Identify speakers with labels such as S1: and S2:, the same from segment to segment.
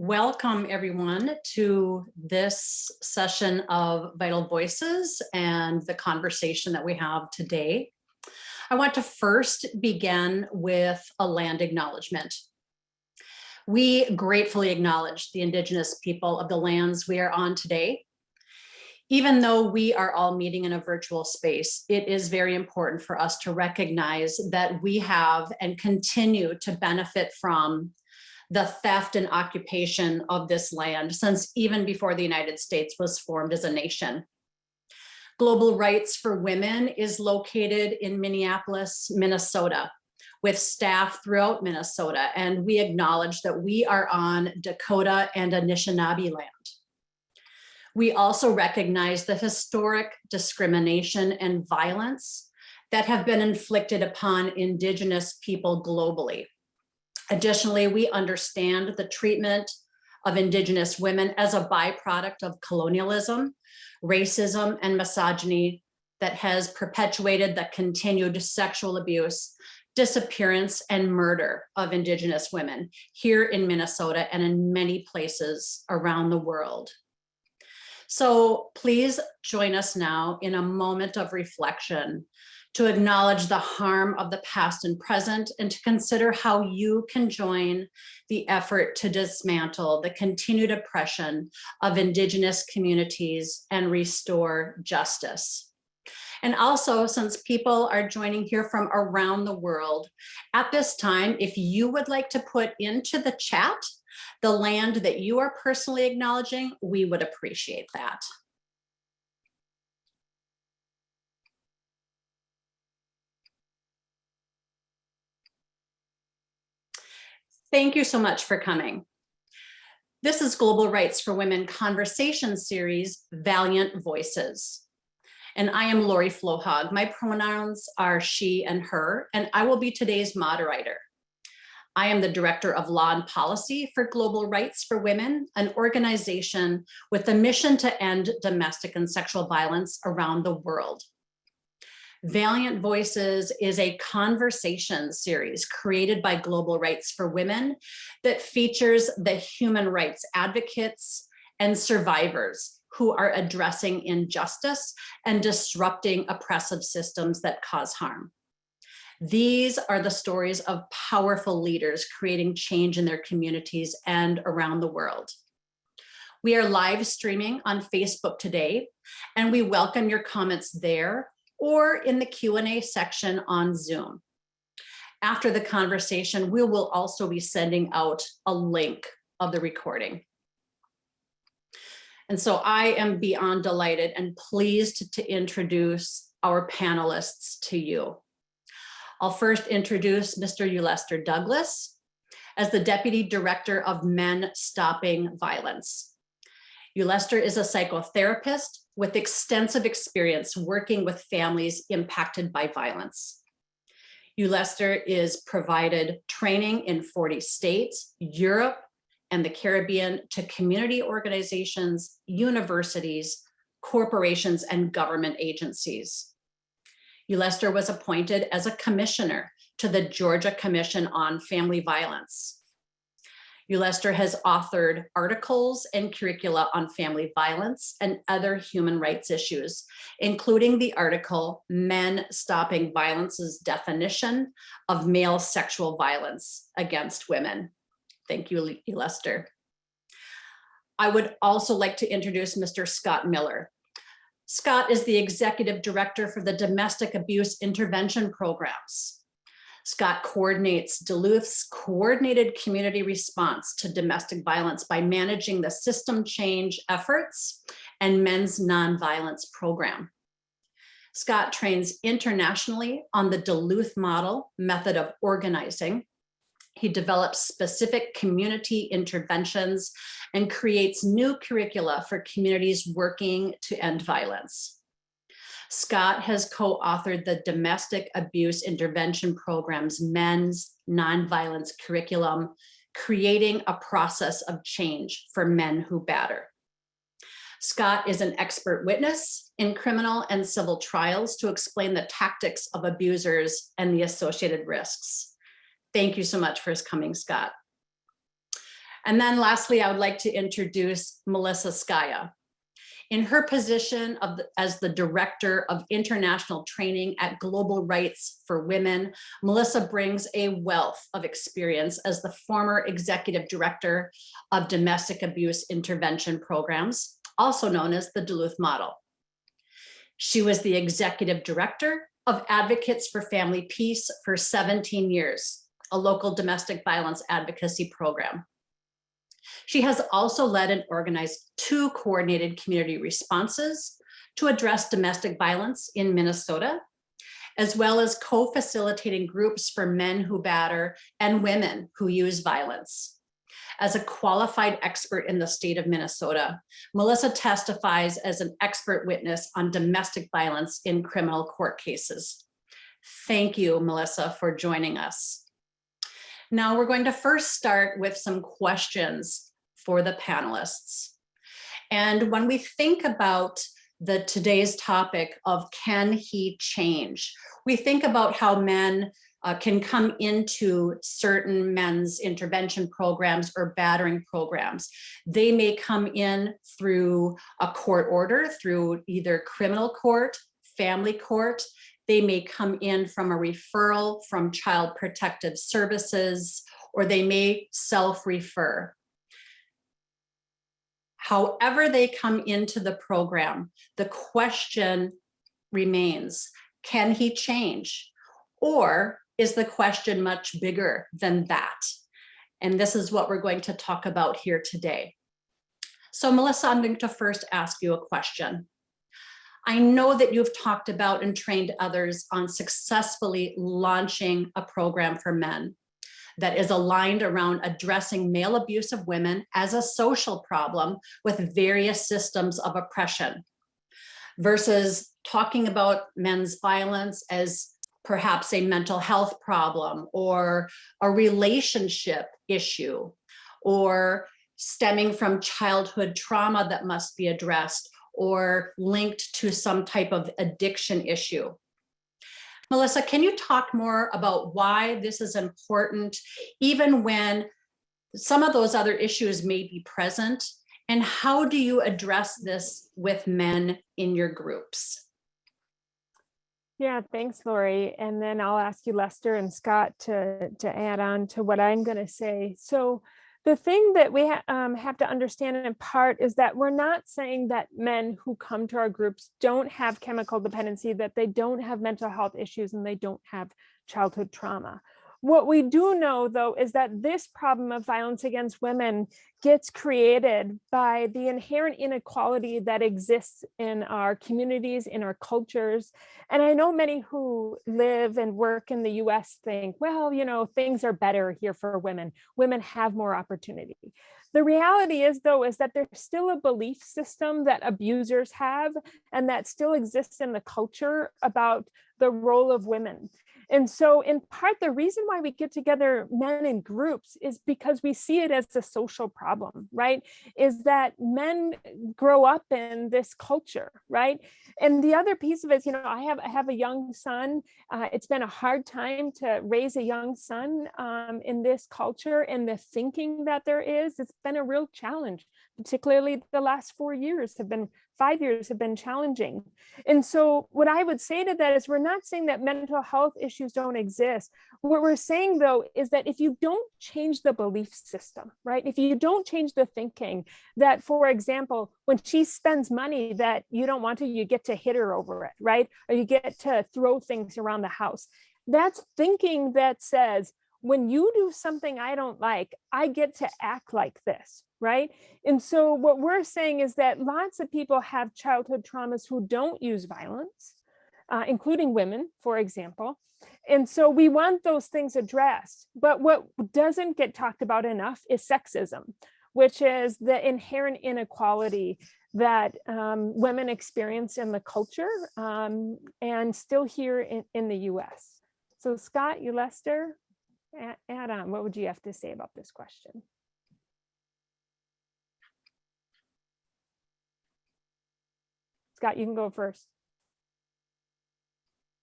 S1: Welcome everyone to this session of Vital Voices and the conversation that we have today. I want to first begin with a land acknowledgement. We gratefully acknowledge the Indigenous people of the lands we are on today. Even though we are all meeting in a virtual space, it is very important for us to recognize that we have and continue to benefit from the theft and occupation of this land since even before the United States was formed as a nation. Global Rights for Women is located in Minneapolis, Minnesota, with staff throughout Minnesota, and we acknowledge that we are on Dakota and Anishinaabe land. We also recognize the historic discrimination and violence that have been inflicted upon Indigenous people globally. Additionally, we understand the treatment of Indigenous women as a byproduct of colonialism, racism, and misogyny that has perpetuated the continued sexual abuse, disappearance, and murder of Indigenous women here in Minnesota and in many places around the world. So please join us now in a moment of reflection to acknowledge the harm of the past and present, and to consider how you can join the effort to dismantle the continued oppression of Indigenous communities and restore justice. And also, since people are joining here from around the world, at this time, if you would like to put into the chat the land that you are personally acknowledging, we would appreciate that. Thank you so much for coming. This is Global Rights for Women conversation series, Valiant Voices. And I am Lori Flohaug. My pronouns are she and her, and I will be today's moderator. I am the Director of Law and Policy for Global Rights for Women, an organization with the mission to end domestic and sexual violence around the world. Valiant Voices is a conversation series created by Global Rights for Women that features the human rights advocates and survivors who are addressing injustice and disrupting oppressive systems that cause harm. These are the stories of powerful leaders creating change in their communities and around the world. We are live streaming on Facebook today, and we welcome your comments there or in the Q&A section on Zoom. After the conversation, we will also be sending out a link of the recording. And so I am beyond delighted and pleased to introduce our panelists to you. I'll first introduce Mr. Ulester Douglas as the Deputy Director of Men Stopping Violence. Ulester is a psychotherapist with extensive experience working with families impacted by violence. Ulester is provided training in 40 states, Europe, and the Caribbean to community organizations, universities, corporations, and government agencies. Ulester was appointed as a commissioner to the Georgia Commission on Family Violence. Ulester has authored articles and curricula on family violence and other human rights issues, including the article, Men Stopping Violence's Definition of Male Sexual Violence Against Women. Thank you, Ulester. I would also like to introduce Mr. Scott Miller. Scott is the Executive Director for the Domestic Abuse Intervention Programs. Scott coordinates Duluth's coordinated community response to domestic violence by managing the system change efforts and men's nonviolence program. Scott trains internationally on the Duluth model method of organizing. He develops specific community interventions and creates new curricula for communities working to end violence. Scott has co-authored the Domestic Abuse Intervention Program's Men's Nonviolence Curriculum, Creating a Process of Change for Men Who Batter. Scott is an expert witness in criminal and civil trials to explain the tactics of abusers and the associated risks. Thank you so much for coming, Scott. And then lastly, I would like to introduce Melissa Scaia. In her position as the Director of International Training at Global Rights for Women, Melissa brings a wealth of experience as the former Executive Director of Domestic Abuse Intervention Programs, also known as the Duluth Model. She was the Executive Director of Advocates for Family Peace for 17 years, a local domestic violence advocacy program. She has also led and organized 2 coordinated community responses to address domestic violence in Minnesota, as well as co-facilitating groups for men who batter and women who use violence. As a qualified expert in the state of Minnesota, Melissa testifies as an expert witness on domestic violence in criminal court cases. Thank you, Melissa, for joining us. Now we're going to first start with some questions for the panelists. And when we think about today's topic of can he change, we think about how men can come into certain men's intervention programs or battering programs. They may come in through a court order, through either criminal court, family court. They may come in from a referral from Child Protective Services, or they may self-refer. However they come into the program, the question remains, can he change? Or is the question much bigger than that? And this is what we're going to talk about here today. So Melissa, I'm going to first ask you a question. I know that you've talked about and trained others on successfully launching a program for men that is aligned around addressing male abuse of women as a social problem with various systems of oppression, versus talking about men's violence as perhaps a mental health problem or a relationship issue, or stemming from childhood trauma that must be addressed, or linked to some type of addiction issue. Melissa, can you talk more about why this is important, even when some of those other issues may be present, and how do you address this with men in your groups?
S2: Yeah, thanks, Lori. And then I'll ask you, Lester and Scott, to add on to what I'm going to say. So the thing that we have to understand in part is that we're not saying that men who come to our groups don't have chemical dependency, that they don't have mental health issues, and they don't have childhood trauma. What we do know, though, is that this problem of violence against women gets created by the inherent inequality that exists in our communities, in our cultures. And I know many who live and work in the US think, well, you know, things are better here for women. Women have more opportunity. The reality is, though, is that there's still a belief system that abusers have and that still exists in the culture about the role of women. And so in part, the reason why we get together men in groups is because we see it as a social problem, right? Is that men grow up in this culture, right? And the other piece of it is, you know, I have a young son. It's been a hard time to raise a young son in this culture, and the thinking that there is, it's been a real challenge. Particularly the last 5 years have been challenging. And so what I would say to that is, we're not saying that mental health issues don't exist. What we're saying, though, is that if you don't change the belief system, right? If you don't change the thinking that, for example, when she spends money that you don't want to, you get to hit her over it, right? Or you get to throw things around the house. That's thinking that says, when you do something I don't like, I get to act like this, right? And so what we're saying is that lots of people have childhood traumas who don't use violence, including women, for example. And so we want those things addressed. But what doesn't get talked about enough is sexism, which is the inherent inequality that women experience in the culture and still here in the US. So Scott, Ulester, add on, what would you have to say about this question? Scott, you can go first.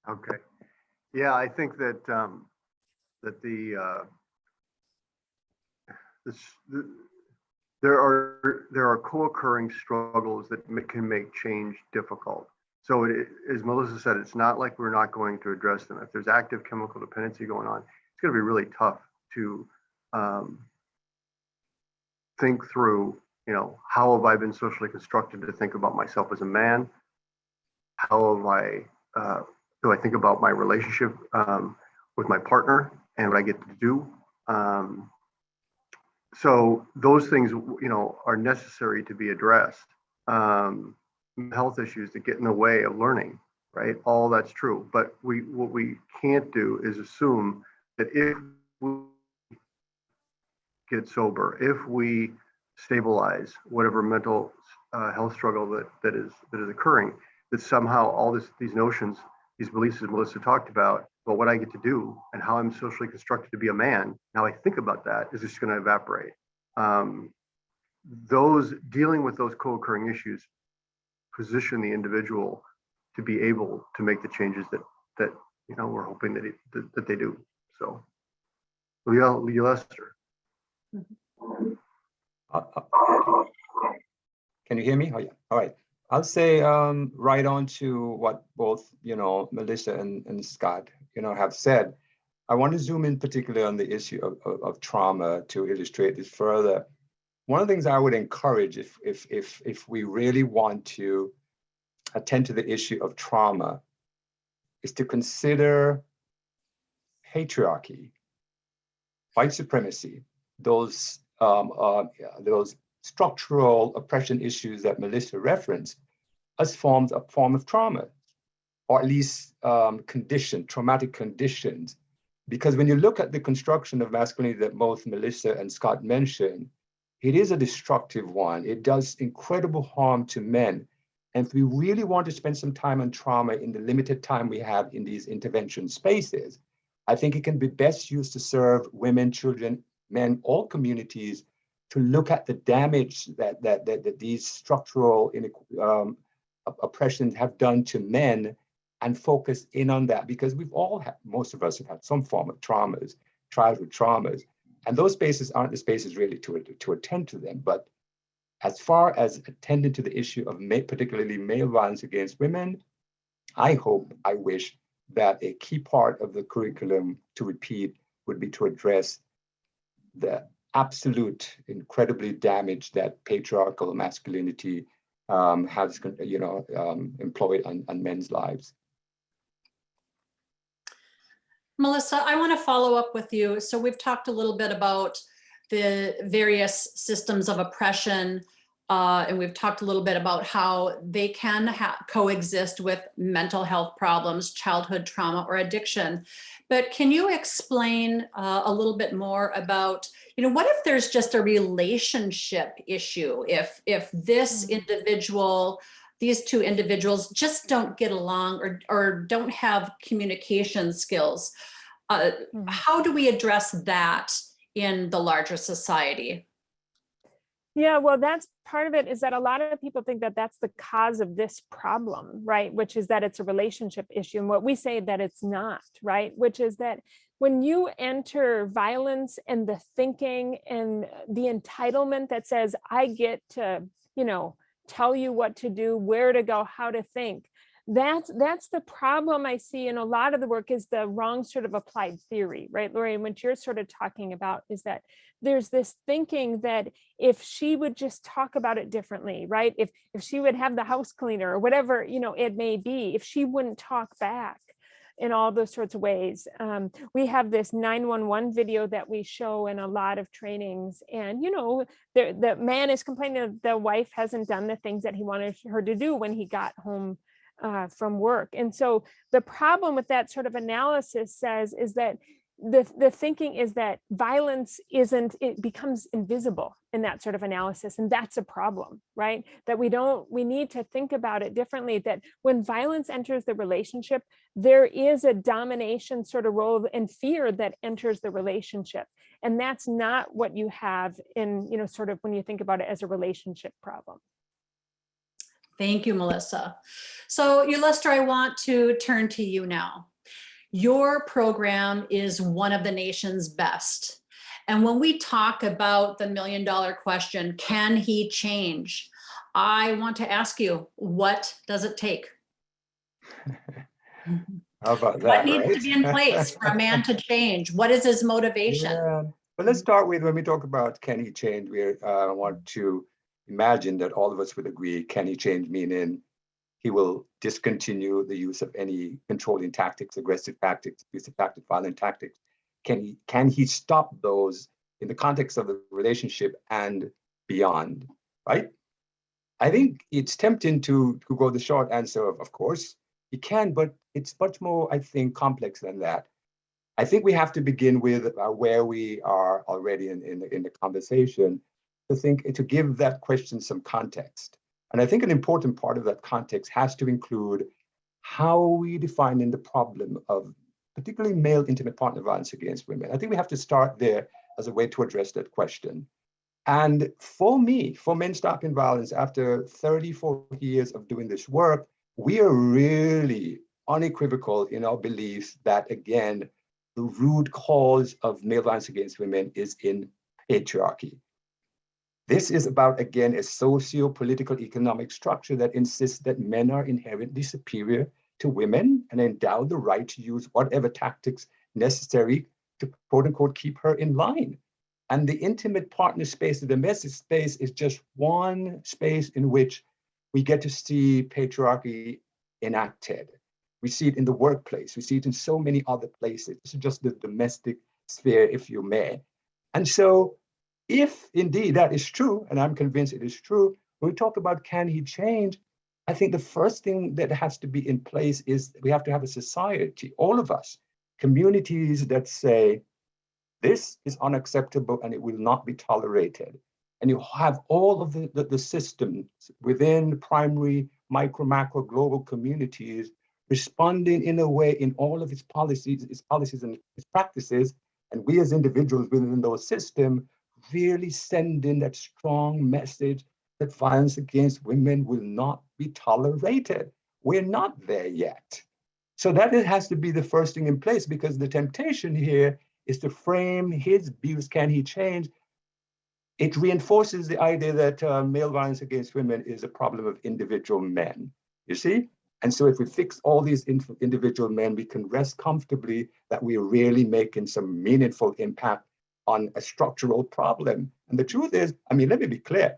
S3: Okay. Yeah, I think that this, there are co-occurring struggles that can make change difficult. So as Melissa said, it's not like we're not going to address them. If there's active chemical dependency going on, it's going to be really tough to think through, how have I been socially constructed to think about myself as a man? How have do I think about my relationship with my partner and what I get to do? So those things, are necessary to be addressed. Health issues that get in the way of learning, right? All that's true. But what we can't do is assume that if we get sober, if we stabilize whatever mental health struggle that is occurring, that somehow all these notions, these beliefs that Melissa talked about what I get to do and how I'm socially constructed to be a man, now I think about that, is just going to evaporate. Dealing with those co-occurring issues position the individual to be able to make the changes that we're hoping that they do. So, Ulester.
S4: Can you hear me? Oh, yeah. All right. I'll say right on to what both Melissa and Scott have said. I want to zoom in particularly on the issue of trauma to illustrate this further. One of the things I would encourage, if we really want to attend to the issue of trauma, is to consider patriarchy, white supremacy, those structural oppression issues that Melissa referenced as a form of trauma, or at least traumatic conditions. Because when you look at the construction of masculinity that both Melissa and Scott mentioned, it is a destructive one. It does incredible harm to men. And if we really want to spend some time on trauma in the limited time we have in these intervention spaces, I think it can be best used to serve women, children, men, all communities, to look at the damage that these structural oppressions have done to men, and focus in on that, because most of us have had some form of traumas, childhood traumas, and those spaces aren't the spaces really to attend to them. But as far as attending to the issue of particularly male violence against women, I wish that a key part of the curriculum to repeat would be to address the absolute incredibly damage that patriarchal masculinity has employed on men's lives.
S1: Melissa, I want to follow up with you. So we've talked a little bit about the various systems of oppression, and we've talked a little bit about how they can coexist with mental health problems, childhood trauma, or addiction. But can you explain a little bit more about, what if there's just a relationship issue? If this individual, these two individuals just don't get along or don't have communication skills, how do we address that in the larger society?
S2: Yeah, well, that's part of it, is that a lot of people think that that's the cause of this problem, right? Which is that it's a relationship issue. And what we say that it's not, right? Which is that when you enter violence and the thinking and the entitlement that says, I get to, tell you what to do, where to go, how to think, that's the problem I see in a lot of the work, is the wrong sort of applied theory, right, Lori? And what you're sort of talking about is that there's this thinking that if she would just talk about it differently, right? If she would have the house cleaner or whatever, it may be, if she wouldn't talk back in all those sorts of ways. We have this 911 video that we show in a lot of trainings, and the man is complaining that the wife hasn't done the things that he wanted her to do when he got home from work. And so the problem with that sort of analysis is that the thinking is that violence it becomes invisible in that sort of analysis. And that's a problem, right? That we need to think about it differently, that when violence enters the relationship, there is a domination sort of role and fear that enters the relationship. And that's not what you have in, sort of when you think about it as a relationship problem.
S1: Thank you, Melissa. So Ulester, I want to turn to you now. Your program is one of the nation's best. And when we talk about the $1 million question, can he change? I want to ask you, what does it take?
S4: How about
S1: What
S4: that,
S1: needs to
S4: right?
S1: be in place for a man to change? What is his motivation?
S4: Yeah. But let's start with, when we talk about can he change, we want to imagine that all of us would agree, can he change, meaning he will discontinue the use of any controlling tactics, aggressive tactics, abusive tactics, violent tactics. Can he stop those in the context of the relationship and beyond, right? I think it's tempting to go the short answer of course, he can, but it's much more, I think, complex than that. I think we have to begin with where we are already in the conversation to give that question some context. And I think an important part of that context has to include how we define in the problem of particularly male intimate partner violence against women. I think we have to start there as a way to address that question. And for me, for Men Stopping Violence, after 34 years of doing this work, we are really unequivocal in our belief that, again, the root cause of male violence against women is in patriarchy. This is about, again, a socio-political economic structure that insists that men are inherently superior to women and endowed the right to use whatever tactics necessary to, quote unquote, keep her in line. And the intimate partner space, the domestic space, is just one space in which we get to see patriarchy enacted. We see it in the workplace. We see it in so many other places. This is just the domestic sphere, if you may. And so if indeed that is true, and I'm convinced it is true, when we talk about can he change, I think the first thing that has to be in place is we have to have a society, all of us, communities that say, this is unacceptable and it will not be tolerated. And you have all of the systems within primary, micro, macro, global communities responding in a way in all of its policies and its practices. And we as individuals within those systems really sending that strong message that violence against women will not be tolerated. We're not there yet. So that has to be the first thing in place, because the temptation here is to frame his views, can he change? It reinforces the idea that male violence against women is a problem of individual men, you see? And so if we fix all these individual men, we can rest comfortably that we're really making some meaningful impact on a structural problem. And the truth is, I mean, let me be clear.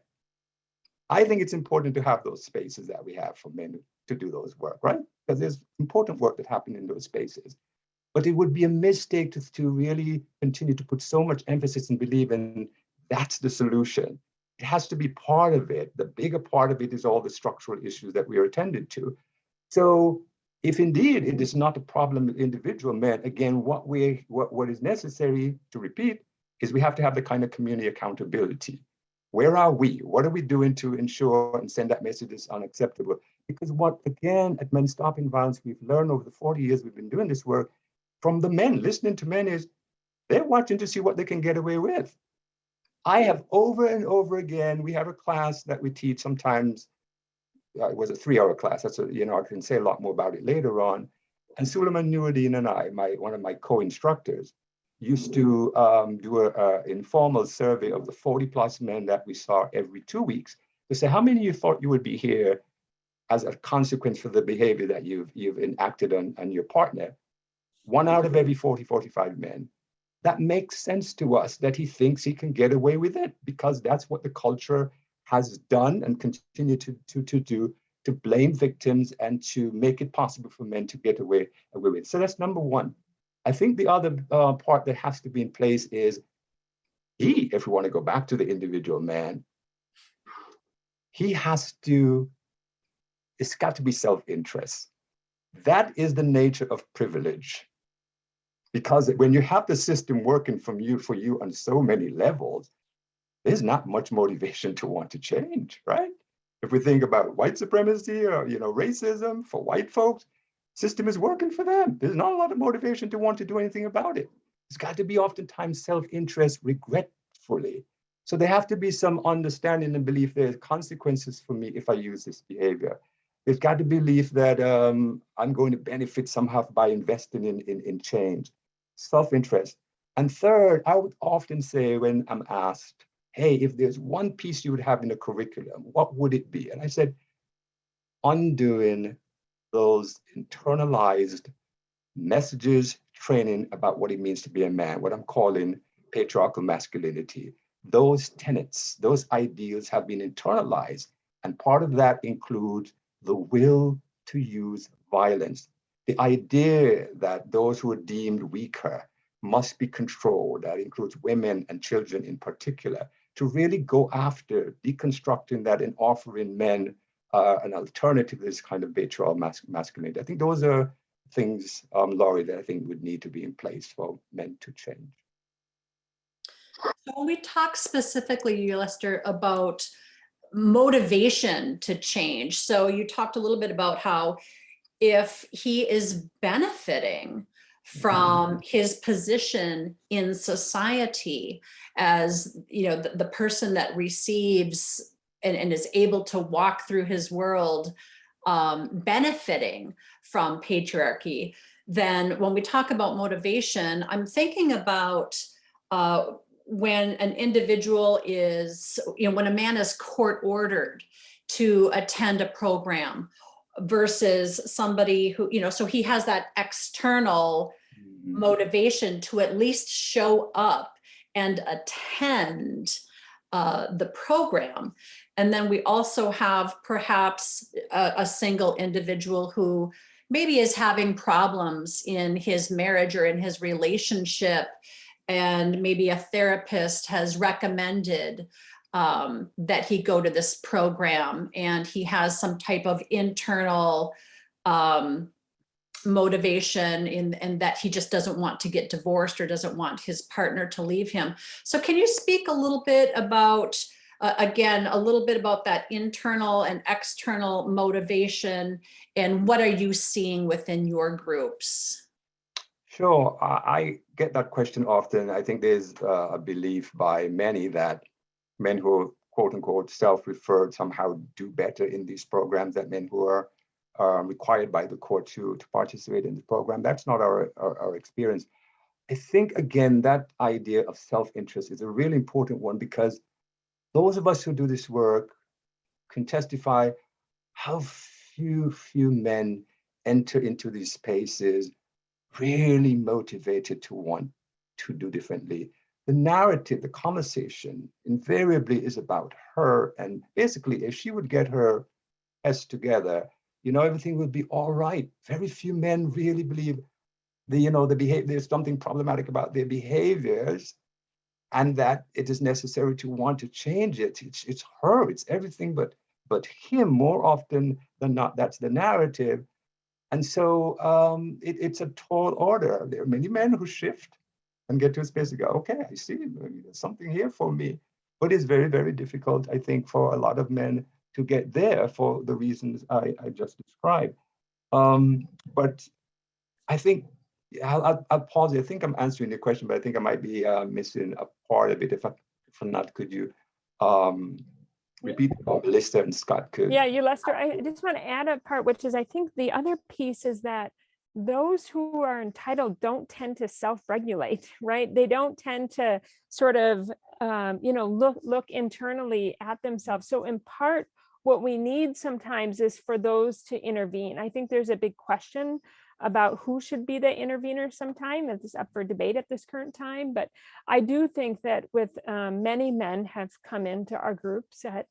S4: I think it's important to have those spaces that we have for men to do those work, right? Because there's important work that happens in those spaces. But it would be a mistake to really continue to put so much emphasis and believe in that's the solution. It has to be part of it. The bigger part of it is all the structural issues that we are attending to. So if indeed it is not a problem with individual men, again, what is necessary to repeat is we have to have the kind of community accountability. Where are we? What are we doing to ensure and send that message is unacceptable? Because what, again, at Men Stopping Violence, we've learned over the 40 years we've been doing this work from the men, listening to men, is they're watching to see what they can get away with. I have over and over again, we have a class that we teach sometimes, it was a 3-hour class. That's I can say a lot more about it later on. And Suleiman Nuruddin and I, one of my co-instructors, used to do an informal survey of the 40+ men that we saw every 2 weeks to say, how many of you thought you would be here as a consequence for the behavior that you've enacted on your partner? 1 out of every 45 men. That makes sense to us that he thinks he can get away with it because that's what the culture has done and continue to do, to blame victims and to make it possible for men to get away with it. So that's number one. I think the other part that has to be in place is if we want to go back to the individual man, it's got to be self-interest. That is the nature of privilege. Because when you have the system working for you on so many levels, there's not much motivation to want to change, right? If we think about white supremacy or racism for white folks, system is working for them. There's not a lot of motivation to want to do anything about it. It's got to be oftentimes self-interest, regretfully. So there have to be some understanding and belief there's consequences for me if I use this behavior. There's got to be belief that I'm going to benefit somehow by investing in change. Self-interest. And third, I would often say when I'm asked, hey, if there's one piece you would have in the curriculum, what would it be? And I said, undoing those internalized messages, training about what it means to be a man, what I'm calling patriarchal masculinity. Those tenets, those ideals have been internalized. And part of that includes the will to use violence. The idea that those who are deemed weaker must be controlled, that includes women and children in particular, to really go after deconstructing that and offering men an alternative to this kind of patriarchal masculinity. I think those are things, Laurie, that I think would need to be in place for men to change.
S1: So when we talk specifically, Ulester, about motivation to change, so you talked a little bit about how if he is benefiting from his position in society as, you know, the person that receives and is able to walk through his world benefiting from patriarchy, then when we talk about motivation, I'm thinking about when an individual is, you know, when a man is court ordered to attend a program versus somebody who, you know, so he has that external motivation to at least show up and attend the program. And then we also have perhaps a single individual who maybe is having problems in his marriage or in his relationship, and maybe a therapist has recommended that he go to this program, and he has some type of internal motivation in that he just doesn't want to get divorced or doesn't want his partner to leave him. So can you speak a little bit about, again, a little bit about that internal and external motivation, and what are you seeing within your groups?
S4: Sure, I get that question often. I think there's a belief by many that men who are quote unquote self-referred somehow do better in these programs than men who are required by the court to participate in the program. That's not our experience. I think, again, that idea of self-interest is a really important one, because those of us who do this work can testify how few men enter into these spaces really motivated to want to do differently. The narrative, the conversation invariably is about her, and basically if she would get her S together, you know, everything would be all right. Very few men really believe there's something problematic about their behaviors, and that it is necessary to want to change it. It's her, it's everything but him more often than not. That's the narrative. And so it's a tall order. There are many men who shift and get to a space to go, okay, I see, there's something here for me. But it's very, very difficult, I think, for a lot of men to get there for the reasons I just described. But I think, I'll pause here. I think I'm answering the question, but I think I might be missing a part of it. If I'm not, could you repeat what Melissa and Scott could?
S2: Yeah, Ulester, I just want to add a part, which is, I think the other piece is that those who are entitled don't tend to self-regulate, right? They don't tend to sort of, look internally at themselves. So in part, what we need sometimes is for those to intervene. I think there's a big question about who should be the intervener sometime. It's up for debate at this current time. But I do think that with many men have come into our groups at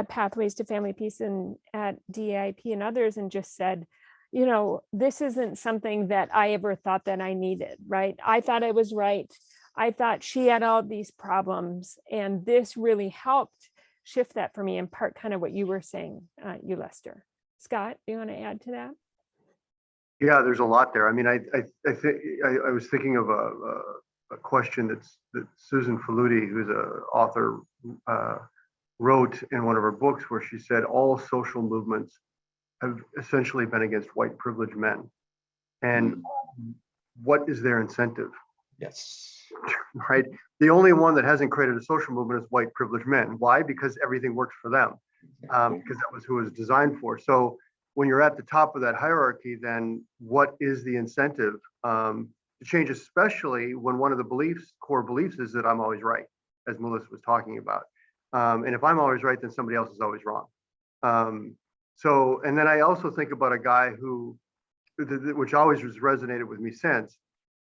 S2: Pathways to Family Peace and at DAIP and others, and just said, you know, this isn't something that I ever thought that I needed, right? I thought I was right. I thought she had all these problems, and this really helped shift that for me, in part kind of what you were saying, Ulester. Scott, do you want to add to that?
S3: Yeah, there's a lot there. I mean, I think I was thinking of a question that Susan Faludi, who's an author, wrote in one of her books, where she said all social movements have essentially been against white privileged men. And what is their incentive?
S4: Yes.
S3: Right? The only one that hasn't created a social movement is white privileged men. Why? Because everything works for them. Because that was who it was designed for. So when you're at the top of that hierarchy, then what is the incentive to change, especially when one of the core beliefs is that I'm always right, as Melissa was talking about. And if I'm always right, then somebody else is always wrong. So, and then I also think about a guy which always has resonated with me since,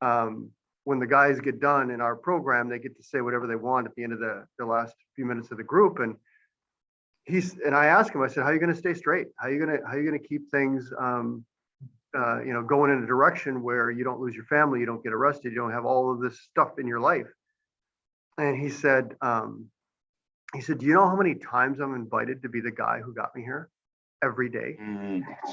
S3: when the guys get done in our program, they get to say whatever they want at the end of the last few minutes of the group. And I asked him, I said, how are you going to stay straight? How are you going to keep things, going in a direction where you don't lose your family, you don't get arrested, you don't have all of this stuff in your life? And he said, do you know how many times I'm invited to be the guy who got me here? Every day.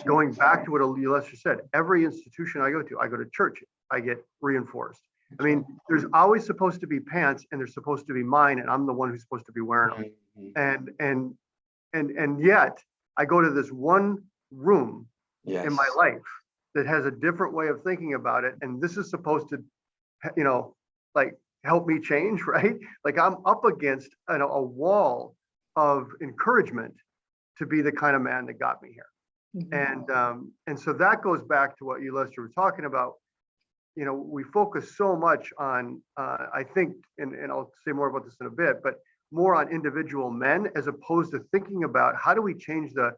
S3: Going back to what Ulester said, every institution I go to church, I get reinforced. I mean, there's always supposed to be pants, and they're supposed to be mine, and I'm the one who's supposed to be wearing them. And yet I go to this one room in my life that has a different way of thinking about it, and this is supposed to, like, help me change, right? Like, I'm up against a wall of encouragement to be the kind of man that got me here. And so that goes back to what Ulester was talking about. We focus so much on, I think, and I'll say more about this in a bit, but more on individual men, as opposed to thinking about how do we change the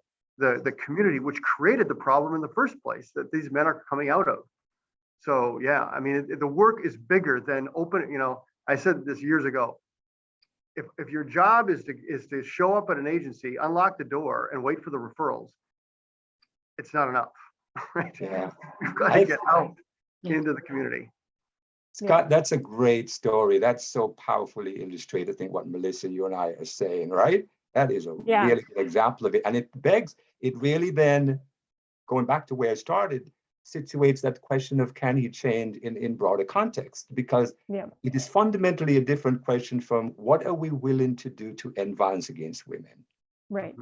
S3: community which created the problem in the first place that these men are coming out of. So yeah, I mean, the work is bigger than I said this years ago. If your job is to show up at an agency, unlock the door, and wait for the referrals, it's not enough, right?
S4: Yeah.
S3: We've got to get out into the community.
S4: Scott, that's a great story. That's so powerfully illustrated, I think, what Melissa, you and I are saying, right? That is a really good example of it. And it really then, going back to where I started, situates that question of can he change in broader context? Because it is fundamentally a different question from what are we willing to do to end violence against women? Right.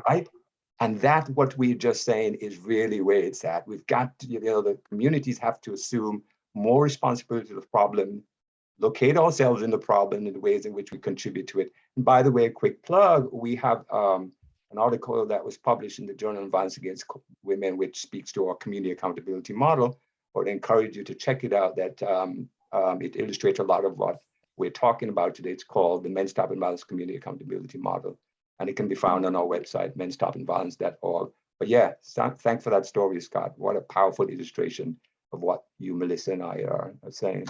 S4: And that what we're just saying is really where it's at. We've got to, the communities have to assume more responsibility to the problem, locate ourselves in the problem in the ways in which we contribute to it. And by the way, a quick plug, we have an article that was published in the Journal on Violence Against Women, which speaks to our community accountability model. I would encourage you to check it out. That it illustrates a lot of what we're talking about today. It's called the Men Stopping Violence Community Accountability Model, and it can be found on our website, menstoppingviolence.org. But yeah, thanks for that story, Scott. What a powerful illustration of what you, Melissa, and I are saying.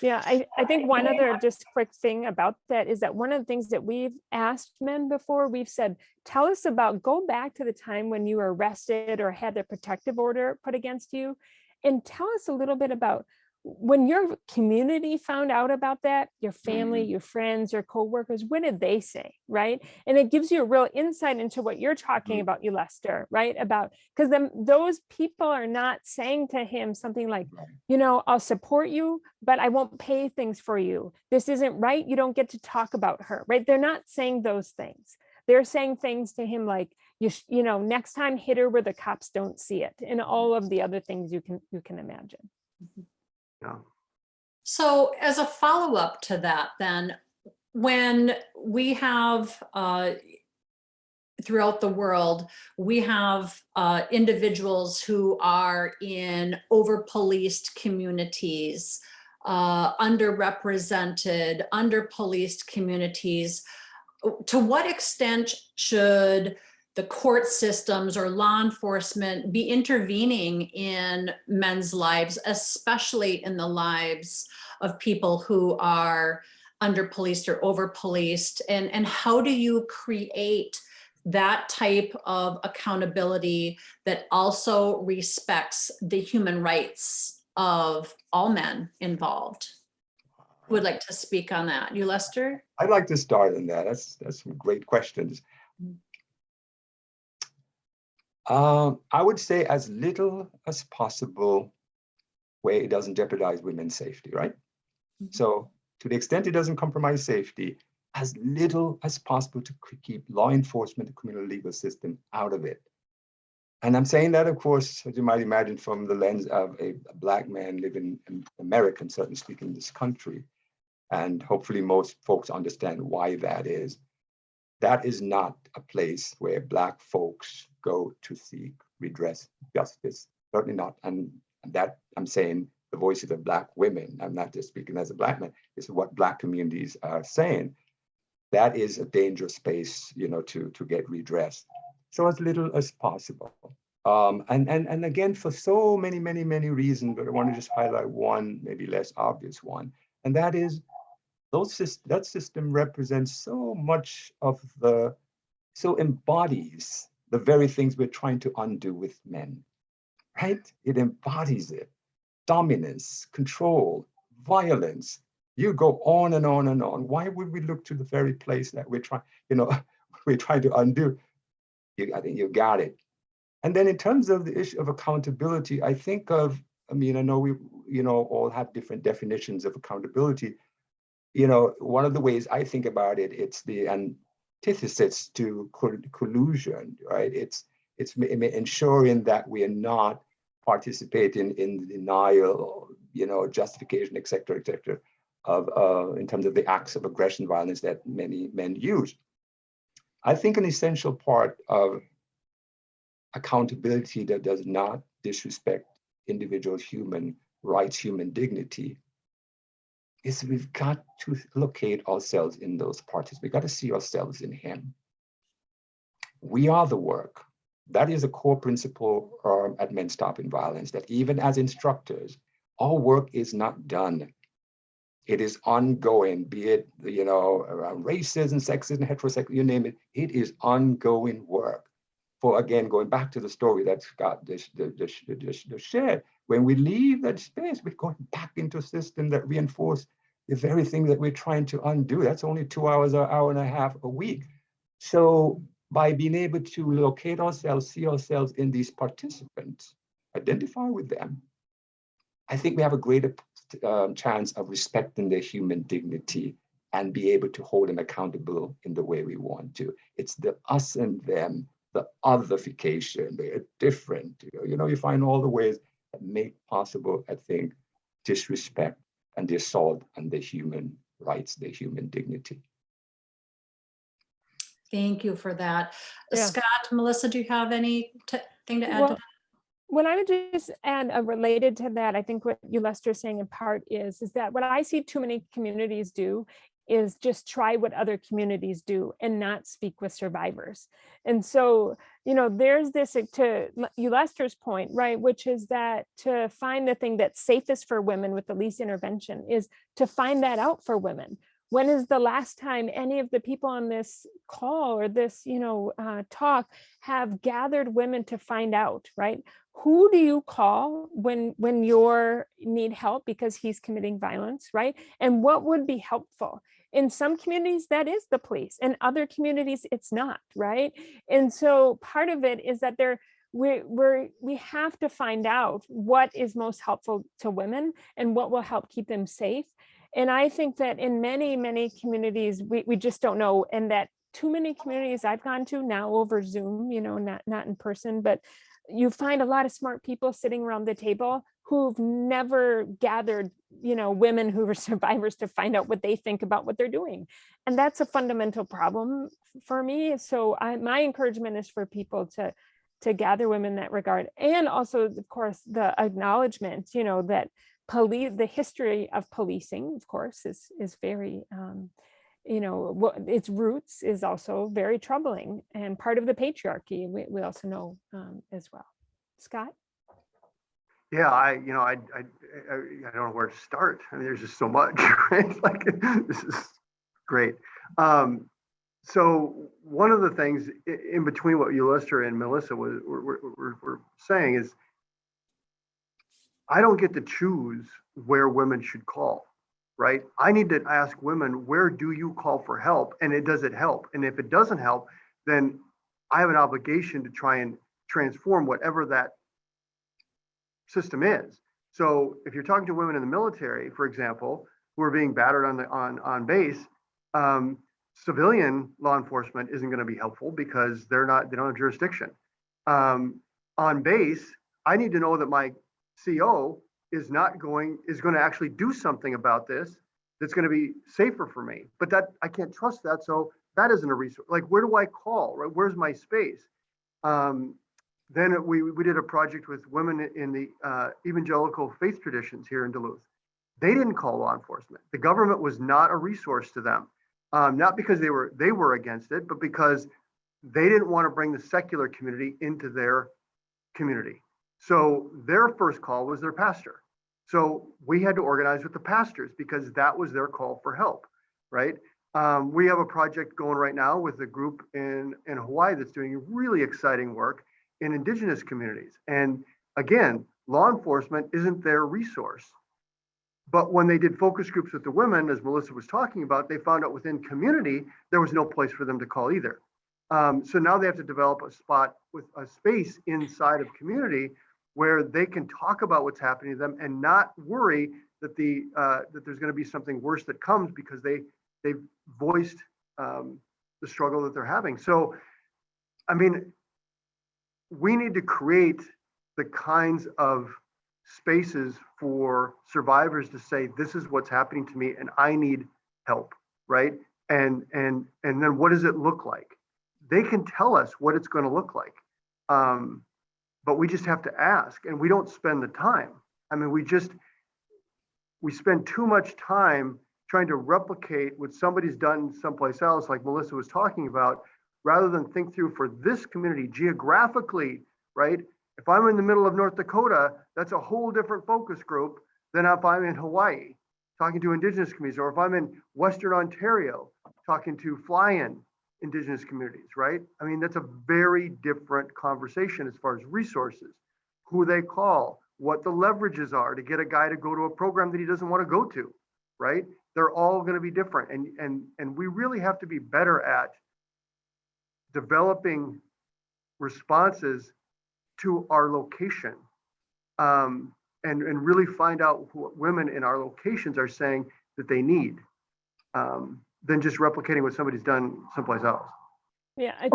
S2: Yeah, I think one other just quick thing about that is that one of the things that we've asked men before, we've said, tell us about, go back to the time when you were arrested or had the protective order put against you, and tell us a little bit about when your community found out about that, your family, your friends, your coworkers, what did they say, right? And it gives you a real insight into what you're talking about, Ulester, right? About, because those people are not saying to him something like, I'll support you, but I won't pay things for you. This isn't right. You don't get to talk about her, right? They're not saying those things. They're saying things to him like, next time hit her where the cops don't see it, and all of the other things you can imagine.
S3: Yeah.
S1: So as a follow-up to that, then, when we have throughout the world, we have individuals who are in over-policed communities, underrepresented, under-policed communities, to what extent should the court systems or law enforcement be intervening in men's lives, especially in the lives of people who are under-policed or over-policed? And how do you create that type of accountability that also respects the human rights of all men involved? Who would like to speak on that? Ulester?
S4: I'd like to start on that. That's some great questions. I would say as little as possible where it doesn't jeopardize women's safety, right? So to the extent it doesn't compromise safety, as little as possible to keep law enforcement, the criminal legal system out of it. And I'm saying that, of course, as you might imagine, from the lens of a Black man living in America, and certainly speaking in this country. And hopefully most folks understand why that is. That is not a place where Black folks go to seek redress, justice, certainly not. And that I'm saying the voices of Black women. I'm not just speaking as a Black man, it's what Black communities are saying. That is a dangerous space, to get redressed. So as little as possible. And again, for so many reasons, but I want to just highlight one, maybe less obvious one, and that is that system represents so much of so embodies the very things we're trying to undo with men, right? It embodies it. Dominance, control, violence. You go on and on and on. Why would we look to the very place that we're trying, we're trying to undo? I think you got it. And then in terms of the issue of accountability, I know we, all have different definitions of accountability. One of the ways I think about it, it's the antithesis to collusion, right? It's ensuring that we are not participating in denial, justification, et cetera, of in terms of the acts of aggression, violence that many men use. I think an essential part of accountability that does not disrespect individuals' human rights, human dignity, is we've got to locate ourselves in those parties. We got to see ourselves in him. We are the work. That is a core principle at Men Stopping Violence, that even as instructors, our work is not done. It is ongoing, be it, around racism, sexism, heterosexual, you name it. It is ongoing work. For again, going back to the story that Scott just shared, when we leave that space, we're going back into a system that reinforces the very thing that we're trying to undo. That's only 2 hours or hour and a half a week. So by being able to locate ourselves, see ourselves in these participants, identify with them, I think we have a greater chance of respecting their human dignity and be able to hold them accountable in the way we want to. It's the us and them, the otherification. They are different. You find all the ways that make possible, I think, disrespect and the assault on their human rights, their human dignity.
S1: Thank you for that.
S2: Yeah.
S1: Scott, Melissa, do you have anything to add to that?
S2: What I would just add related to that, I think what Ulester is saying in part is that what I see too many communities do is just try what other communities do and not speak with survivors. And so, there's this, to Ulester's point, right, which is that to find the thing that's safest for women with the least intervention is to find that out for women. When is the last time any of the people on this call or this, talk have gathered women to find out, right? Who do you call when you need help because he's committing violence, right? And what would be helpful? In some communities, that is the police. In other communities, it's not, right? And so part of it is that we have to find out what is most helpful to women and what will help keep them safe. And I think that in many communities, we just don't know, and that too many communities I've gone to now over Zoom, not in person, but you find a lot of smart people sitting around the table who've never gathered, women who are survivors to find out what they think about what they're doing. And that's a fundamental problem for me. So my encouragement is for people to gather women in that regard. And also, of course, the acknowledgement, that the history of policing, of course, is very, its roots is also very troubling and part of the patriarchy. We also know as well. Scott?
S3: Yeah, I don't know where to start. I mean, there's just so much, right? Like, this is great. So one of the things in between what Ulester and Melissa were saying is, I don't get to choose where women should call, right? I need to ask women, where do you call for help? And does it help? And if it doesn't help, then I have an obligation to try and transform whatever that system is. So if you're talking to women in the military, for example, who are being battered on base, civilian law enforcement isn't going to be helpful because they don't have jurisdiction. On base, I need to know that my CO is going to actually do something about this that's going to be safer for me. But that I can't trust that, so that isn't a resource. Like, where do I call? Right? Where's my space? then we did a project with women in the evangelical faith traditions here in Duluth. They didn't call law enforcement. The government was not a resource to them, not because they were against it, but because they didn't want to bring the secular community into their community. So their first call was their pastor. So we had to organize with the pastors because that was their call for help, right? We have a project going right now with a group in Hawaii that's doing really exciting work in indigenous communities. And again, law enforcement isn't their resource. But when they did focus groups with the women, as Melissa was talking about, they found out within community, there was no place for them to call either. So now they have to develop a spot with a space inside of community where they can talk about what's happening to them and not worry that that there's going to be something worse that comes because they've voiced the struggle that they're having. So, I mean, we need to create the kinds of spaces for survivors to say, this is what's happening to me and I need help, right? And then what does it look like? They can tell us what it's going to look like. But we just have to ask, and we don't spend the time. I mean, we spend too much time trying to replicate what somebody's done someplace else, like Melissa was talking about, rather than think through for this community geographically, right? If I'm in the middle of North Dakota, that's a whole different focus group than if I'm in Hawaii, talking to indigenous communities, or if I'm in Western Ontario, talking to fly-in indigenous communities, right? I mean, that's a very different conversation as far as resources, who they call, what the leverages are to get a guy to go to a program that he doesn't want to go to, right? They're all going to be different. And we really have to be better at developing responses to our location, and really find out what women in our locations are saying that they need, than just replicating what somebody's done someplace else.
S2: Yeah, I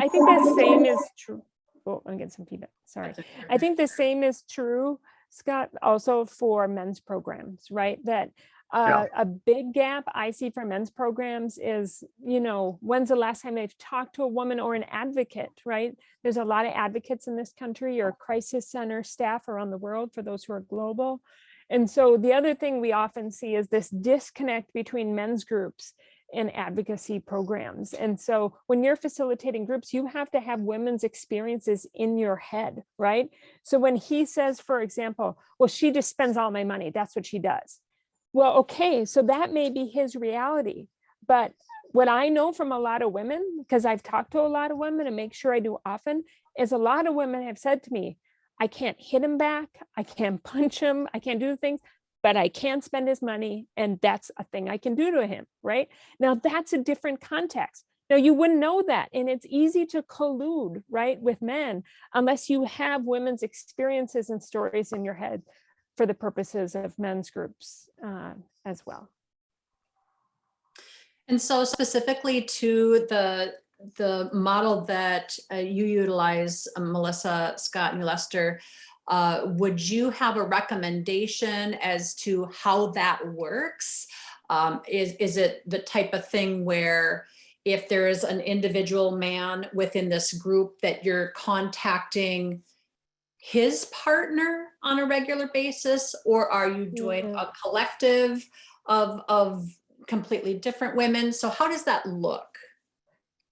S2: think the same is true. Oh, I'm getting some feedback. Sorry. I think the same is true, Scott, also for men's programs, right? That a big gap I see for men's programs is, when's the last time they've talked to a woman or an advocate, right? There's a lot of advocates in this country or crisis center staff around the world for those who are global. And so the other thing we often see is this disconnect between men's groups and advocacy programs. And so when you're facilitating groups, you have to have women's experiences in your head, right? So when he says, for example, well, she just spends all my money, that's what she does. Well, okay, so that may be his reality. But what I know from a lot of women, because I've talked to a lot of women and make sure I do often, is a lot of women have said to me, I can't hit him back, I can't punch him, I can't do things, but I can spend his money, and that's a thing I can do to him, right? Now, that's a different context. Now, you wouldn't know that, and it's easy to collude, right, with men, unless you have women's experiences and stories in your head for the purposes of men's groups as well.
S1: And so specifically to the model that you utilize, Melissa, Scott, and Ulester, would you have a recommendation as to how that works? Is it the type of thing where if there is an individual man within this group that you're contacting his partner on a regular basis, or are you doing a collective of completely different women? So how does that look?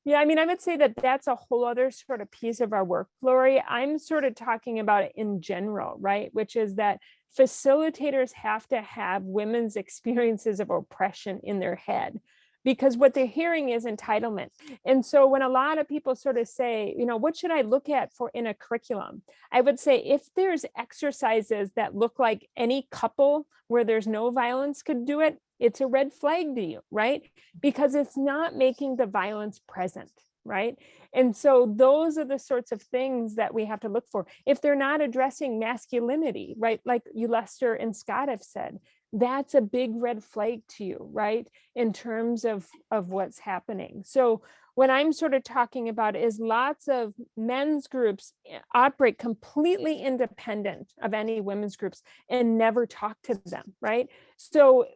S2: Yeah, I mean, I would say that that's a whole other sort of piece of our work, Lori. I'm sort of talking about it in general, right? Which is that facilitators have to have women's experiences of oppression in their head, because what they're hearing is entitlement. And so when a lot of people sort of say, what should I look at for in a curriculum? I would say if there's exercises that look like any couple where there's no violence could do it, it's a red flag to you, right? Because it's not making the violence present, right? And so those are the sorts of things that we have to look for. If they're not addressing masculinity, right? Like Ulester and Scott have said, that's a big red flag to you, right? In terms of what's happening. So what I'm sort of talking about is lots of men's groups operate completely independent of any women's groups and never talk to them, right? So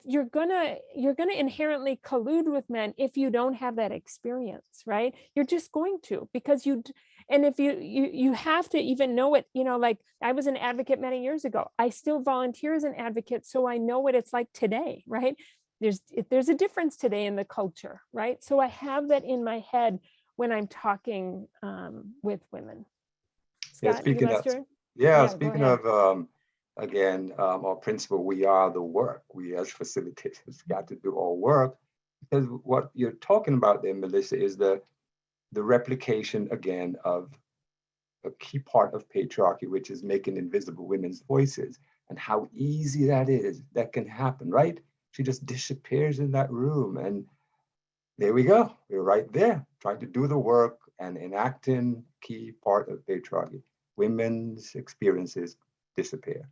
S2: you're gonna inherently collude with men if you don't have that experience, right? You're just going to, because and if you have to even know it, like I was an advocate many years ago. I still volunteer as an advocate, so I know what it's like today, right? There's a difference today in the culture, right? So I have that in my head when I'm talking with women.
S4: Yeah,
S2: Scott, you
S4: speaking
S2: go
S4: speaking
S2: ahead.
S4: of again, our principle, we are the work. We as facilitators got to do all work, because what you're talking about there, Melissa, is the replication again of a key part of patriarchy, which is making invisible women's voices, and how easy that can happen, right? She just disappears in that room, and there we go. We're right there, trying to do the work and enacting key part of patriarchy. Women's experiences disappear.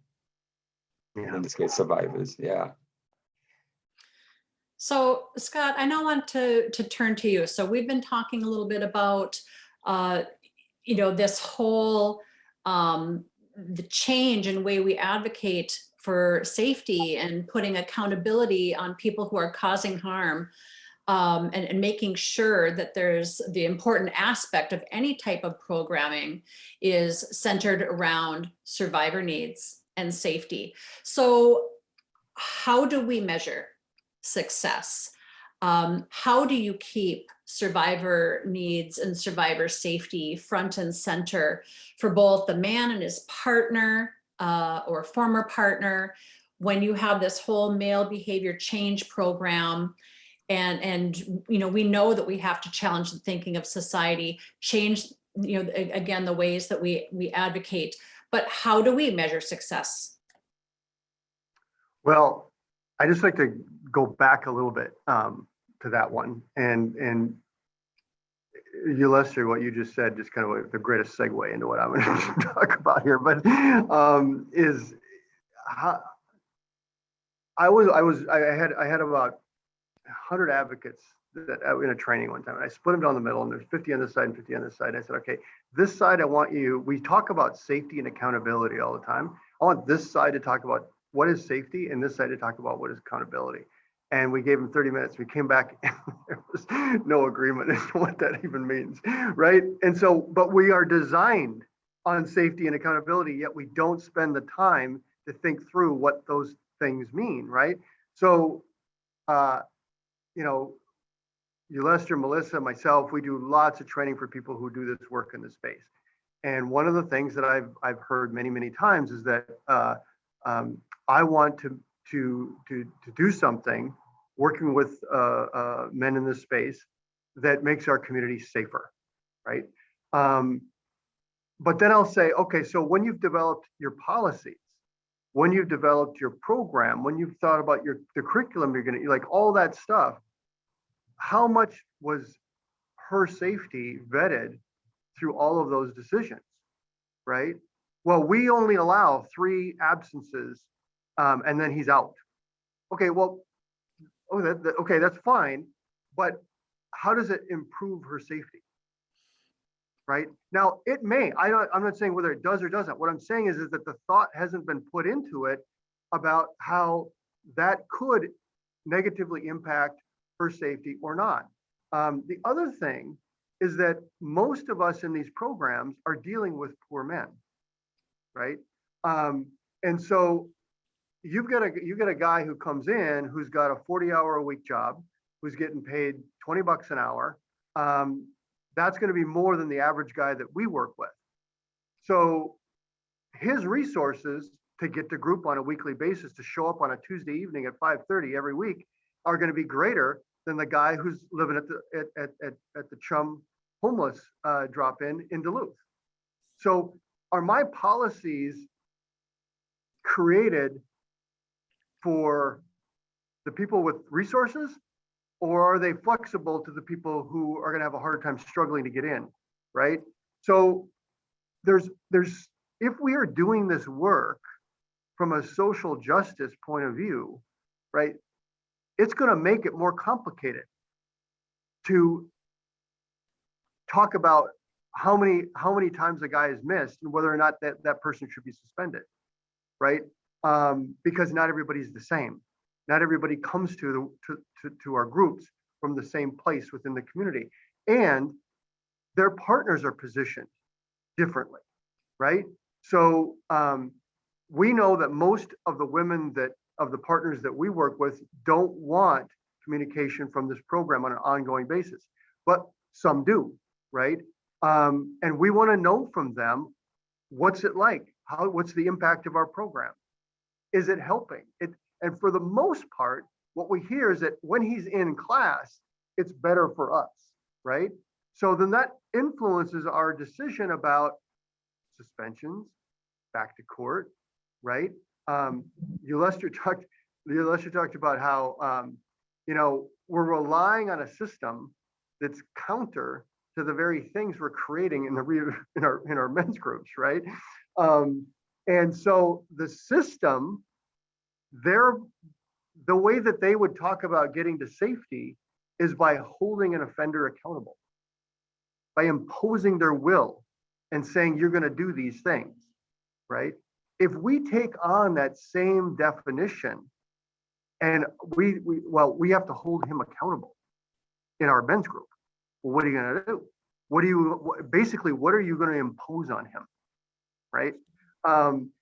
S4: And in this case, survivors. Yeah.
S1: So Scott, I now want to turn to you. So we've been talking a little bit about, this whole, the change in way we advocate for safety and putting accountability on people who are causing harm, and making sure that there's the important aspect of any type of programming is centered around survivor needs and safety. So how do we measure success? How do you keep survivor needs and survivor safety front and center for both the man and his partner or former partner when you have this whole male behavior change program? And we know that we have to challenge the thinking of society, change, again, the ways that we advocate. But how do we measure success?
S3: Well, I just like to go back a little bit to that one, and Ulester, what you just said, just kind of the greatest segue into what I'm going to talk about here. But is how I had about 100 advocates that in a training one time, and I split them down the middle, and there's 50 on this side and 50 on this side. I said, okay, this side, I want you. We talk about safety and accountability all the time. I want this side to talk about what is safety, and this side to talk about what is accountability. And we gave them 30 minutes. We came back, and there was no agreement as to what that even means, right? And so, but we are designed on safety and accountability, yet we don't spend the time to think through what those things mean, right? So, Ulester, Melissa, myself, we do lots of training for people who do this work in the space. And one of the things that I've heard many, many times is that I want to do something working with men in this space that makes our community safer, right? But then I'll say, okay, so when you've developed your policies, when you've developed your program, when you've thought about the curriculum you're going to, like all that stuff, how much was her safety vetted through all of those decisions, right? Well, we only allow 3 absences, and then he's out. Okay, well, okay, that's fine, but how does it improve her safety? Right now, it may. I'm not saying whether it does or doesn't. What I'm saying is that the thought hasn't been put into it about how that could negatively impact her safety or not. The other thing is that most of us in these programs are dealing with poor men, right? And so you get a guy who comes in who's got a 40-hour-a-week job, who's getting paid $20 an hour. That's going to be more than the average guy that we work with. So his resources to get to group on a weekly basis, to show up on a Tuesday evening at 5:30 every week, are going to be greater than the guy who's living at the Chum homeless drop-in in Duluth. So are my policies created for the people with resources, or are they flexible to the people who are going to have a hard time struggling to get in, right? So there's if we are doing this work from a social justice point of view, right, it's going to make it more complicated to talk about how many times a guy is missed and whether or not that person should be suspended, right? Because not everybody's the same. Not everybody comes to our groups from the same place within the community, and their partners are positioned differently, right? So we know that most of the women of the partners that we work with don't want communication from this program on an ongoing basis, but some do, right? And we want to know from them, what's it like? What's the impact of our program? Is it helping? And for the most part, what we hear is that when he's in class, it's better for us, right? So then that influences our decision about suspensions, back to court, right? Ulester talked about how we're relying on a system that's counter to the very things we're creating in our men's groups, right? And so the system, the way that they would talk about getting to safety is by holding an offender accountable, by imposing their will and saying, you're going to do these things, right? If we take on that same definition and we have to hold him accountable in our men's group, well, what are you going to do? What are you going to impose on him, right?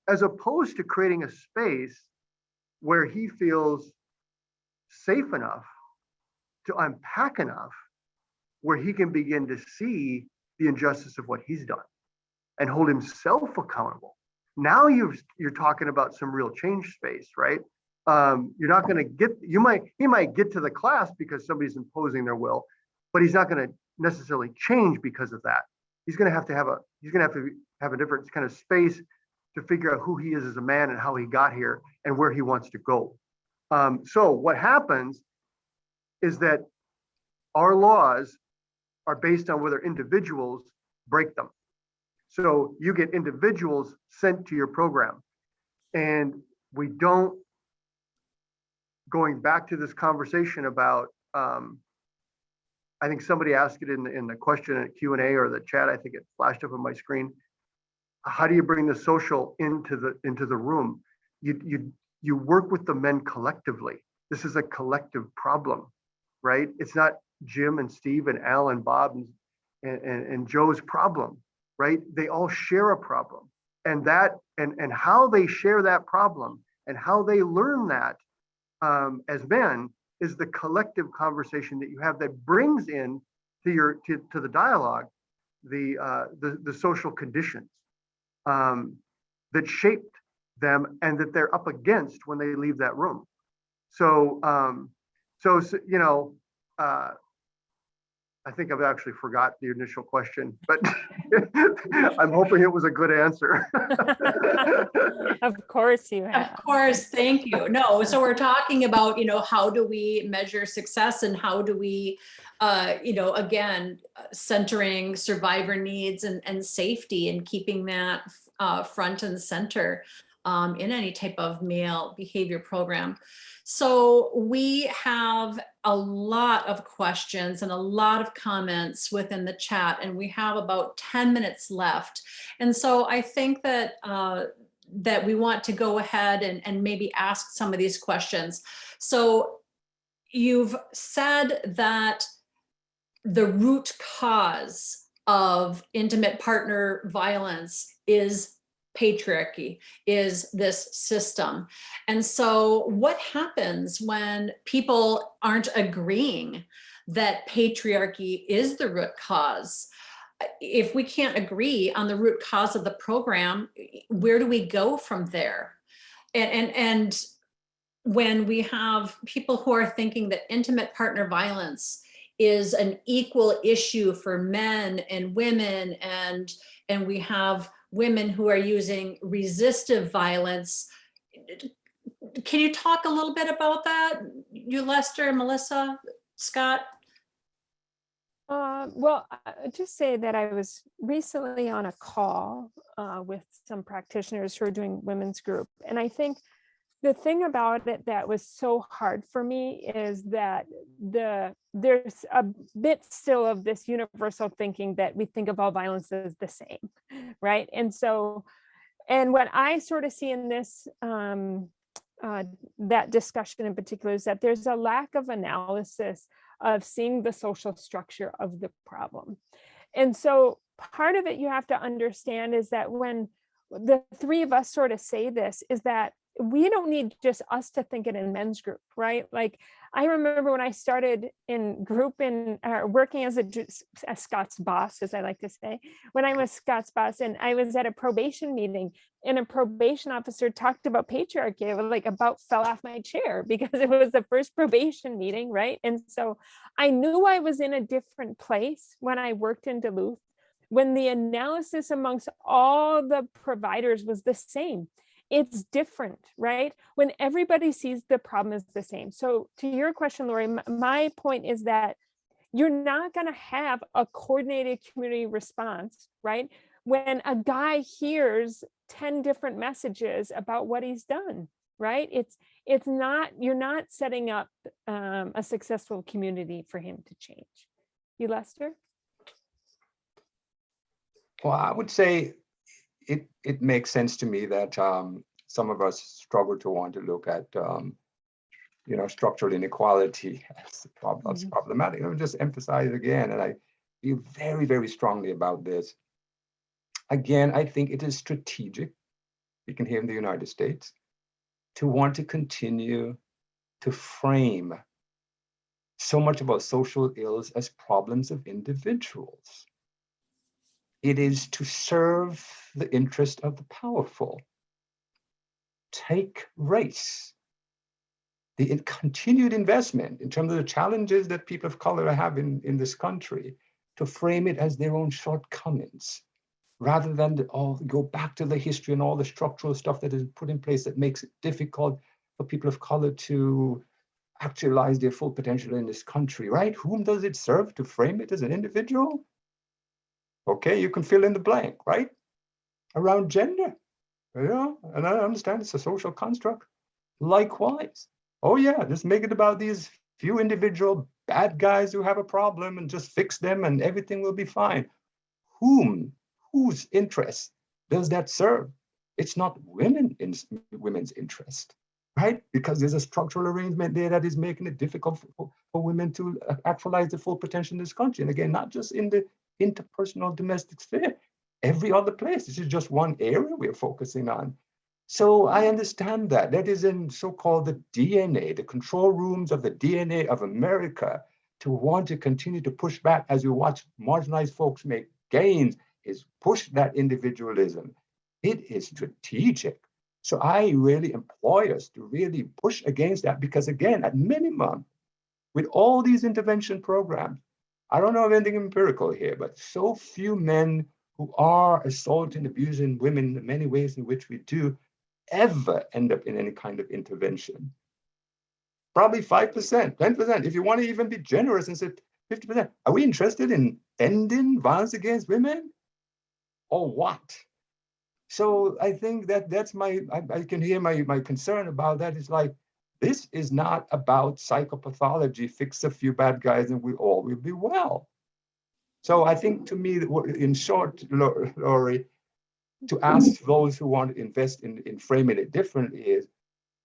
S3: As opposed to creating a space where he feels safe enough to unpack enough where he can begin to see the injustice of what he's done and hold himself accountable. Now you're talking about some real change space, right? You're not going to get, he might get to the class because somebody's imposing their will, but he's not going to necessarily change because of that. He's going to have to have a different kind of space to figure out who he is as a man and how he got here and where he wants to go. So what happens is that our laws are based on whether individuals break them. So you get individuals sent to your program, and we don't, going back to this conversation about, I think somebody asked it in the question at Q&A or the chat, I think it flashed up on my screen. How do you bring the social into the room? You work with the men collectively. This is a collective problem, right? It's not Jim and Steve and Al and Bob and Joe's problem, right? They all share a problem, and how they share that problem and how they learn that as men is the collective conversation that you have that brings in to the dialogue the social conditions that shaped them and that they're up against when they leave that room. So I think I've actually forgot the initial question, but I'm hoping it was a good answer.
S2: Of course you have.
S1: Of course, thank you. No, so we're talking about, how do we measure success and how do we, again, centering survivor needs and safety and keeping that front and center in any type of male behavior program. So we have a lot of questions and a lot of comments within the chat, and we have about 10 minutes left. And so I think that that we want to go ahead and maybe ask some of these questions. So you've said that the root cause of intimate partner violence is patriarchy, is this system. And so what happens when people aren't agreeing that patriarchy is the root cause? If we can't agree on the root cause of the program, where do we go from there? And when we have people who are thinking that intimate partner violence is an equal issue for men and women, and we have women who are using resistive violence. Can you talk a little bit about that, Ulester, Melissa, Scott?
S2: Well, I'll just say that I was recently on a call with some practitioners who are doing women's group. And I think the thing about it that was so hard for me is that there's a bit still of this universal thinking that we think of all violence as the same, right? And so, and what I sort of see in this that discussion in particular is that there's a lack of analysis of seeing the social structure of the problem. And so part of it you have to understand is that when the three of us sort of say this, is that we don't need just us to think it in men's group, right? Like I remember when I started in group in working as a Scott's boss, as I like to say, when I was Scott's boss and I was at a probation meeting and a probation officer talked about patriarchy, I was like about fell off my chair because it was the first probation meeting, right? And so I knew I was in a different place when I worked in Duluth, when the analysis amongst all the providers was the same. It's different, right? When everybody sees the problem as the same. So to your question, Lori, my point is that you're not going to have a coordinated community response, right? When a guy hears 10 different messages about what he's done, right? It's not, you're not setting up a successful community for him to change. Ulester?
S4: Well, I would say it makes sense to me that some of us struggle to want to look at structural inequality as problematic. Let me just emphasize again, and I feel very, very strongly about this. Again, I think it is strategic, speaking here in the United States, to want to continue to frame so much about social ills as problems of individuals. It is to serve the interest of the powerful. Take race, the continued investment in terms of the challenges that people of color have in this country, to frame it as their own shortcomings, rather than go back to the history and all the structural stuff that is put in place that makes it difficult for people of color to actualize their full potential in this country, right? Whom does it serve to frame it as an individual? Okay, you can fill in the blank, right? Around gender, and I understand it's a social construct. Likewise, oh yeah, just make it about these few individual bad guys who have a problem and just fix them and everything will be fine. Whose interest does that serve? It's not women's interest, right? Because there's a structural arrangement there that is making it difficult for women to actualize the full potential in this country. And again, not just in the interpersonal domestic sphere, every other place. This is just one area we're focusing on. So I understand that. That is in so-called the DNA, the control rooms of the DNA of America, to want to continue to push back as we watch marginalized folks make gains, is push that individualism. It is strategic. So I really implore us to really push against that, because again, at minimum, with all these intervention programs, I don't know of anything empirical here, but so few men who are assaulting, abusing women in many ways in which we do ever end up in any kind of intervention. Probably 5%, 10%. If you want to even be generous and say 50%, are we interested in ending violence against women or what? So I think that's I can hear my concern about that. Is like, this is not about psychopathology, fix a few bad guys and we all will be well. So I think, to me, in short, Lori, to ask those who want to invest in framing it differently is,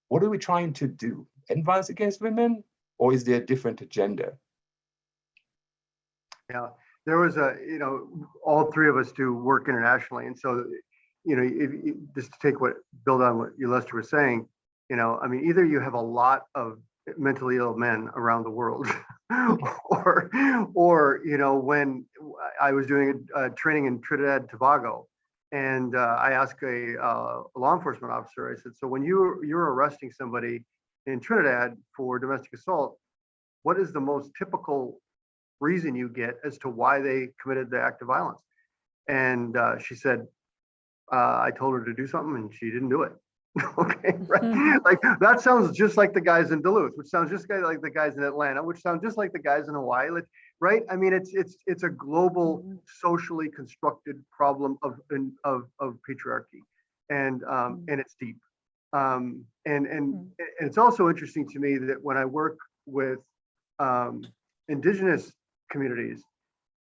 S4: what are we trying to do? End violence against women, or is there a different agenda?
S3: Yeah, there was all three of us do work internationally. And so, just to build on what Ulester was saying, either you have a lot of mentally ill men around the world, or when I was doing a training in Trinidad and Tobago, and I asked a law enforcement officer, I said, so when you're arresting somebody in Trinidad for domestic assault, what is the most typical reason you get as to why they committed the act of violence? And she said, I told her to do something and she didn't do it. Okay, right. Like, that sounds just like the guys in Duluth, which sounds just like the guys in Atlanta, which sounds just like the guys in Hawaii, right? I mean, it's a global, socially constructed problem of patriarchy, and it's deep. And it's also interesting to me that when I work with indigenous communities,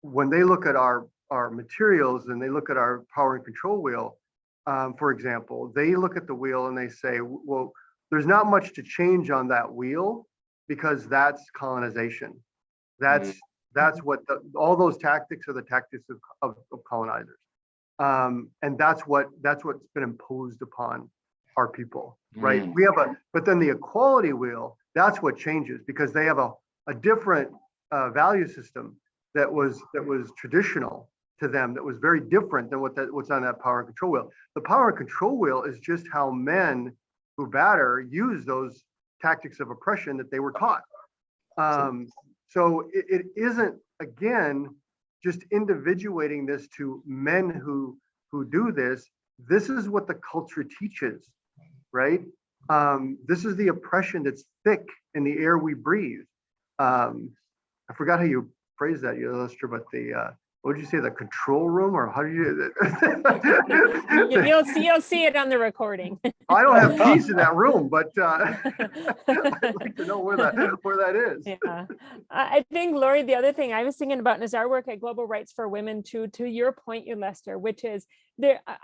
S3: when they look at our materials and they look at our power and control wheel, for example, they look at the wheel and they say, well, there's not much to change on that wheel, because that's colonization. That's what all those tactics are, the tactics of colonizers. And that's what's been imposed upon our people, right? We have but then the equality wheel, that's what changes, because they have a different value system that was traditional to them, that was very different than what's on that power and control wheel. The power and control wheel is just how men who batter use those tactics of oppression that they were taught. So it isn't, again, just individuating this to men who do this. This is what the culture teaches, right? This is the oppression that's thick in the air we breathe. I forgot how you phrased that, Ulester, but what did you say, the control room, or how do you?
S2: You'll see it on the recording.
S3: I don't have peace in that room, but I'd like to know where that is.
S2: Yeah, I think, Lori, the other thing I was thinking about is our work at Global Rights for Women, to your point, Ulester, which is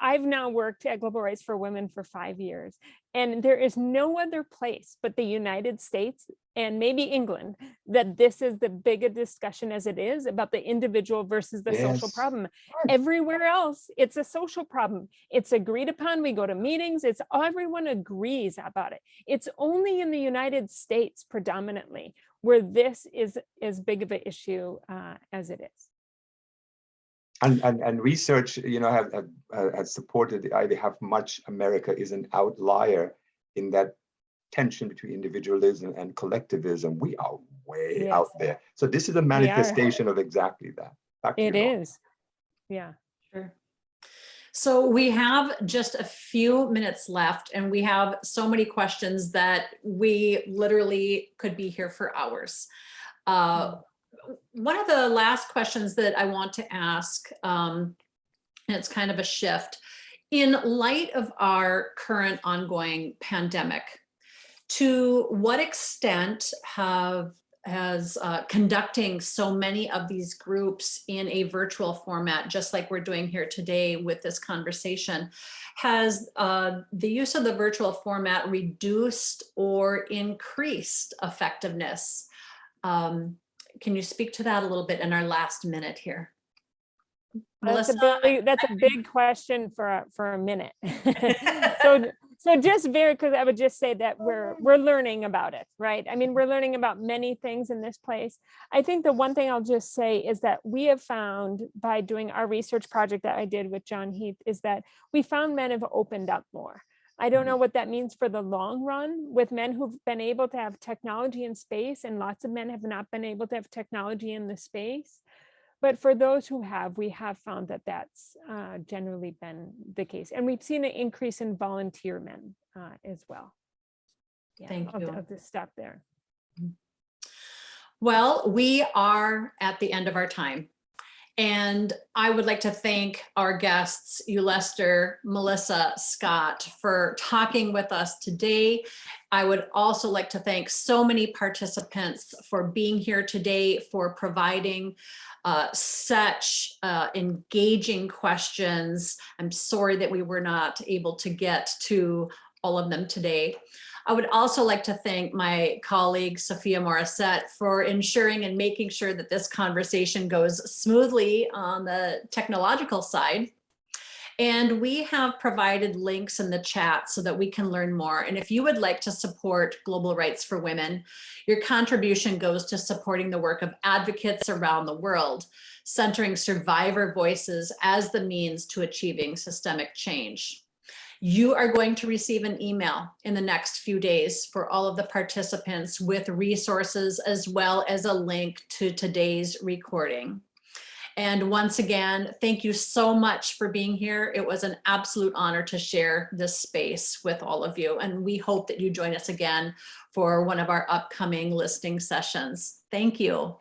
S2: I've now worked at Global Rights for Women for 5 years, and there is no other place but the United States and maybe England that this is the bigger discussion as it is about the individual versus the social problem. Everywhere else, it's a social problem. It's agreed upon. We go to meetings. It's everyone agrees about it. It's only in the United States predominantly where this is as big of an issue as it is.
S4: And research, has supported the idea how much America is an outlier in that tension between individualism and collectivism. We are way out there. So this is a manifestation of exactly that.
S2: It is. Yeah.
S1: Sure. So we have just a few minutes left, and we have so many questions that we literally could be here for hours. One of the last questions that I want to ask, and it's kind of a shift, in light of our current ongoing pandemic, to what extent has conducting so many of these groups in a virtual format, just like we're doing here today with this conversation, has the use of the virtual format reduced or increased effectiveness? Can you speak to that a little bit in our last minute here?
S2: That's
S1: Melissa?
S2: that's a big question for a minute. So just because I would just say that we're learning about it, right? I mean, we're learning about many things in this place. I think the one thing I'll just say is that we have found, by doing our research project that I did with John Heath, is that we found men have opened up more. I don't know what that means for the long run with men who've been able to have technology in space, and lots of men have not been able to have technology in the space. But for those who have, we have found that that's generally been the case. And we've seen an increase in volunteer men as well. Yeah,
S1: Thank you.
S2: I'll just stop there.
S1: Well, we are at the end of our time. And I would like to thank our guests, Ulester, Melissa, Scott, for talking with us today. I would also like to thank so many participants for being here today, for providing such engaging questions. I'm sorry that we were not able to get to all of them today. I would also like to thank my colleague, Sophia Morissette, for ensuring and making sure that this conversation goes smoothly on the technological side. And we have provided links in the chat so that we can learn more. And if you would like to support Global Rights for Women, your contribution goes to supporting the work of advocates around the world, centering survivor voices as the means to achieving systemic change. You are going to receive an email in the next few days for all of the participants with resources, as well as a link to today's recording. And once again, thank you so much for being here. It was an absolute honor to share this space with all of you. And we hope that you join us again for one of our upcoming listening sessions. Thank you.